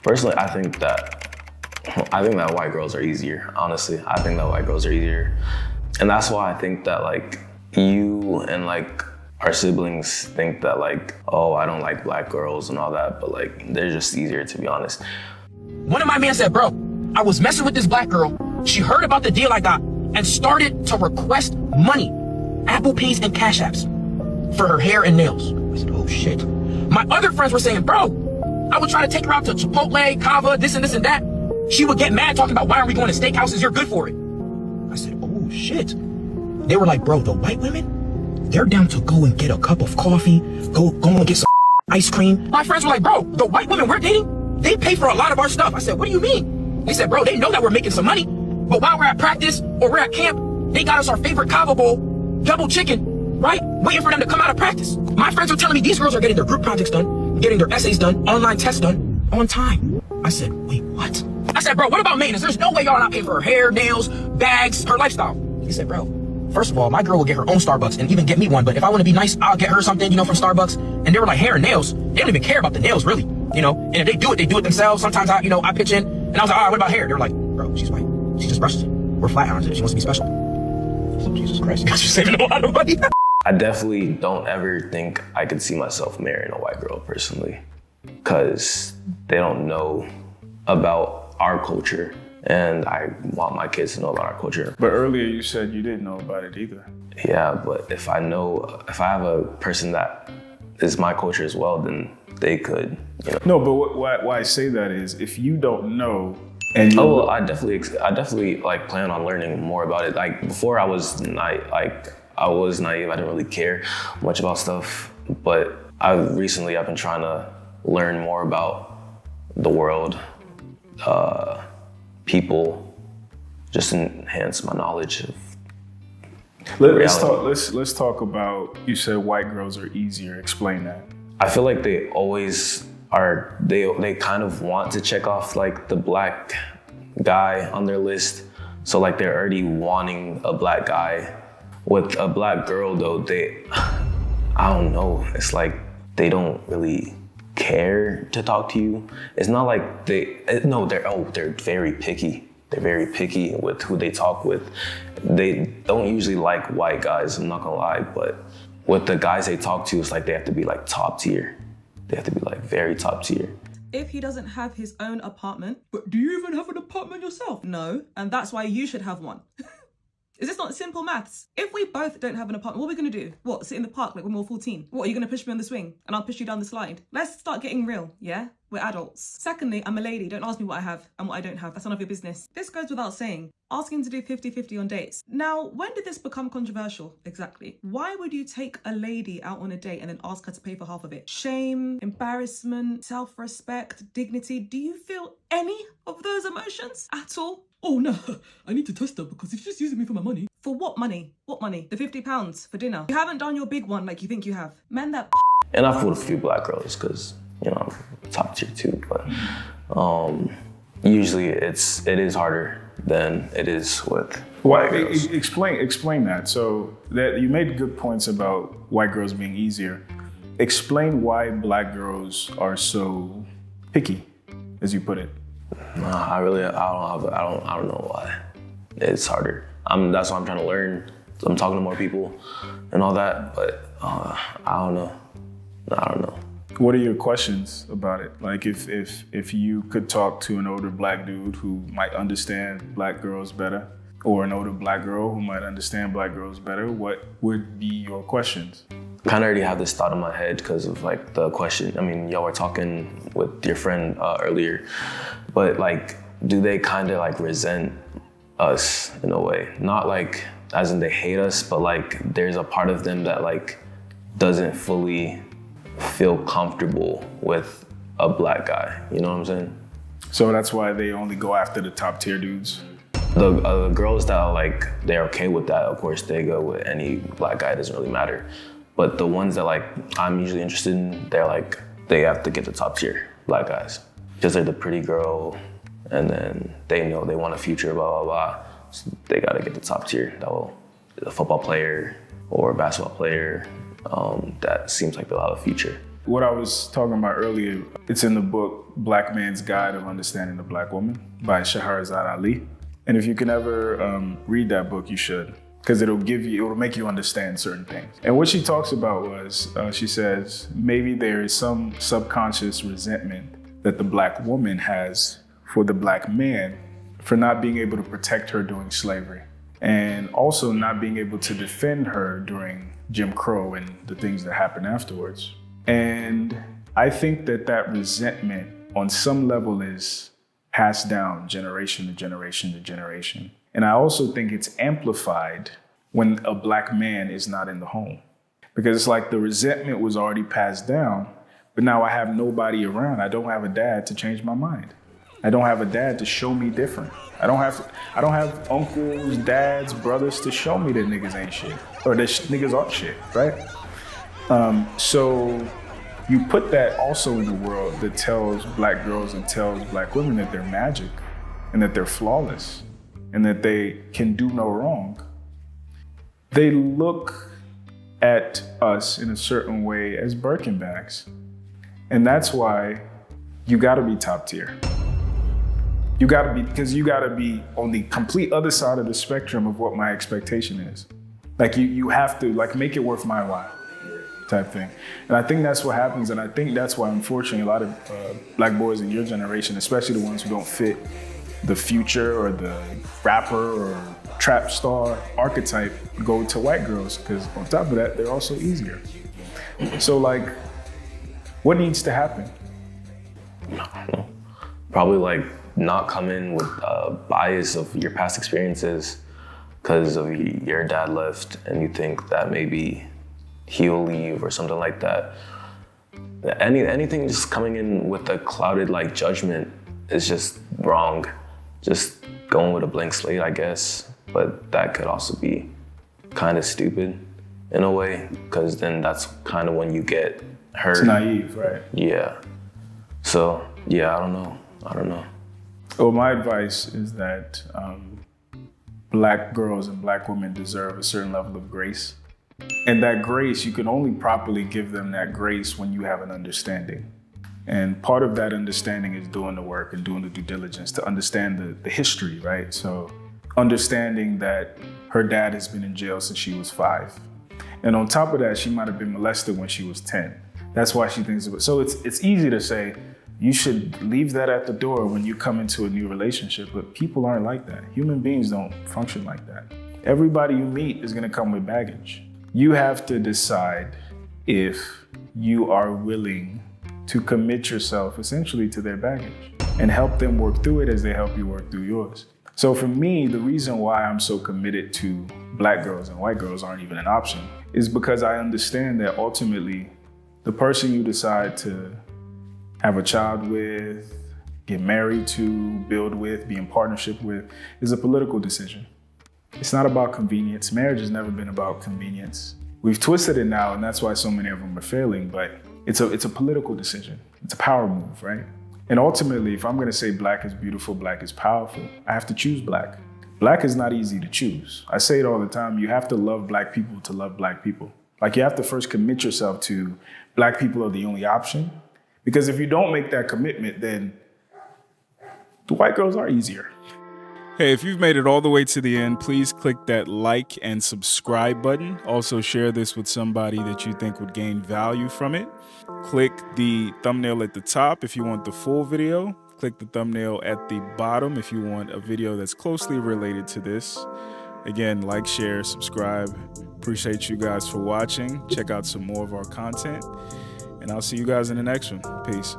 Personally, I think that white girls are easier. Honestly, I think that white girls are easier, and that's why I think that like you and like our siblings think that like, oh, I don't like black girls and all that, but like they're just easier, to be honest. One of my men said, bro, I was messing with this black girl. She heard about the deal I got and started to request money, Apple Pays and Cash Apps for her hair and nails. I said, oh shit. My other friends were saying, bro, I would try to take her out to Chipotle, Kava, this and this and that. She would get mad talking about, why are we going to steakhouses? You're good for it. I said, oh shit. They were like, bro, the white women, they're down to go and get a cup of coffee, go and get some ice cream. My friends were like, bro, the white women we're dating, they pay for a lot of our stuff. I said, what do you mean? They said, bro, they know that we're making some money, but while we're at practice or we're at camp, they got us our favorite Kava bowl, double chicken, right? Waiting for them to come out of practice. My friends were telling me these girls are getting their group projects done, getting their essays done, online tests done, on time. I said, wait, what? I said, bro, what about maintenance? There's no way y'all not paying for her hair, nails, bags, her lifestyle. He said, bro, first of all, my girl will get her own Starbucks and even get me one, but if I want to be nice, I'll get her something, from Starbucks. And they were like, hair and nails, they don't even care about the nails, really, and if they do it themselves. Sometimes I pitch in, and I was like, all right, what about hair? They were like, bro, she's white. She just brushes it. We're flat irons it. She wants to be special. I said, Jesus Christ, you guys are saving a lot of money. I definitely don't ever think I could see myself marrying a white girl personally, because they don't know about our culture, and I want my kids to know about our culture. But earlier you said you didn't know about it either. Yeah, but if I have a person that is my culture as well, then they could, No, but why I say that is, if you don't know, I definitely like plan on learning more about it. Like before, I was naive. I didn't really care much about stuff, but I've been trying to learn more about the world, people, just enhance my knowledge of Let's talk about, you said white girls are easier. Explain that. I feel like they always are, they kind of want to check off like the black guy on their list. So like they're already wanting a black guy. With a black girl though, I don't know, it's like they don't really care to talk to you. It's not like they're very picky. They're very picky with who they talk with. They don't usually like white guys, I'm not gonna lie, but with the guys they talk to, it's like they have to be like top tier. They have to be like very top tier. If he doesn't have his own apartment, but do you even have an apartment yourself? No, and that's why you should have one. Is this not simple maths? If we both don't have an apartment, what are we gonna do? What, sit in the park like when we're 14? What, are you gonna push me on the swing and I'll push you down the slide? Let's start getting real, yeah? We're adults. Secondly, I'm a lady. Don't ask me what I have and what I don't have. That's none of your business. This goes without saying. Asking to do 50-50 on dates. Now, when did this become controversial? Exactly. Why would you take a lady out on a date and then ask her to pay for half of it? Shame, embarrassment, self-respect, dignity. Do you feel any of those emotions at all? Oh no, I need to test her because she's just using me for my money. For what money? What money? The £50 for dinner. You haven't done your big one like you think you have. Men that And I've fooled a few black girls because, I'm top tier too, but usually it is harder than it is with white girls. Explain that. So that you made good points about white girls being easier. Explain why black girls are so picky, as you put it. I don't know why. It's harder. That's why I'm trying to learn. I'm talking to more people and all that, but I don't know. I don't know. What are your questions about it? Like if you could talk to an older black dude who might understand black girls better, or an older black girl who might understand black girls better, what would be your questions? I kind of already have this thought in my head because of like the question. I mean, y'all were talking with your friend earlier, but like, do they kind of like resent us in a way? Not like as in they hate us, but like there's a part of them that like doesn't fully feel comfortable with a black guy. You know what I'm saying? So that's why they only go after the top tier dudes? The girls that are like, they're okay with that, of course they go with any black guy, it doesn't really matter. But the ones that like I'm usually interested in, they're like, they have to get the top tier black guys. Because they're the pretty girl, and then they know they want a future, blah, blah, blah. So they gotta get the top tier. A football player or a basketball player that seems like they'll have a future. what I was talking about earlier, it's in the book Black Man's Guide of Understanding the Black Woman by Shahrazad Ali. And if you can ever read that book, you should, because it'll make you understand certain things. And what she talks about was, she says, maybe there is some subconscious resentment that the Black woman has for the Black man for not being able to protect her during slavery, and also not being able to defend her during Jim Crow and the things that happened afterwards. And I think that resentment on some level is passed down generation to generation to generation. And I also think it's amplified when a Black man is not in the home. Because it's like the resentment was already passed down, but now I have nobody around. I don't have a dad to change my mind. I don't have a dad to show me different. I don't have uncles, dads, brothers to show me that niggas ain't shit, or that niggas aren't shit, right? So you put that also in the world that tells Black girls and tells Black women that they're magic and that they're flawless and that they can do no wrong. They look at us in a certain way as Birkin bags. And that's why you gotta be top tier. Because you gotta be on the complete other side of the spectrum of what my expectation is. Like you have to make it worth my while type thing. And I think that's what happens. And I think that's why, unfortunately, a lot of Black boys in your generation, especially the ones who don't fit the Future or the rapper or trap star archetype, go to white girls, because on top of that, they're also easier. So what needs to happen? Probably not come in with a bias of your past experiences because of your dad left and you think that maybe he'll leave or something like that. Anything just coming in with a clouded judgment is just wrong. Just going with a blank slate, I guess. But that could also be kind of stupid in a way, because then that's kind of when you get hurt. It's naive, right? Yeah. So, yeah, I don't know. Well, my advice is that Black girls and Black women deserve a certain level of grace. And that grace, you can only properly give them that grace when you have an understanding. And part of that understanding is doing the work and doing the due diligence to understand the history, right? So understanding that her dad has been in jail since she was 5. And on top of that, she might have been molested when she was 10. That's why she thinks about it. So it's easy to say, you should leave that at the door when you come into a new relationship, but people aren't like that. Human beings don't function like that. Everybody you meet is gonna come with baggage. You have to decide if you are willing to commit yourself essentially to their baggage and help them work through it as they help you work through yours. So for me, the reason why I'm so committed to Black girls and white girls aren't even an option is because I understand that ultimately the person you decide to have a child with, get married to, build with, be in partnership with, is a political decision. It's not about convenience. Marriage has never been about convenience. We've twisted it now, and that's why so many of them are failing, but it's a political decision. It's a power move, right? And ultimately, if I'm gonna say Black is beautiful, Black is powerful, I have to choose Black. Black is not easy to choose. I say it all the time, you have to love Black people to love Black people. You have to first commit yourself to Black people are the only option. Because if you don't make that commitment, then the white girls are easier. Hey, if you've made it all the way to the end, please click that like and subscribe button. Also share this with somebody that you think would gain value from it. Click the thumbnail at the top if you want the full video. Click the thumbnail at the bottom if you want a video that's closely related to this. Again, like, share, subscribe. Appreciate you guys for watching. Check out some more of our content. And I'll see you guys in the next one. Peace.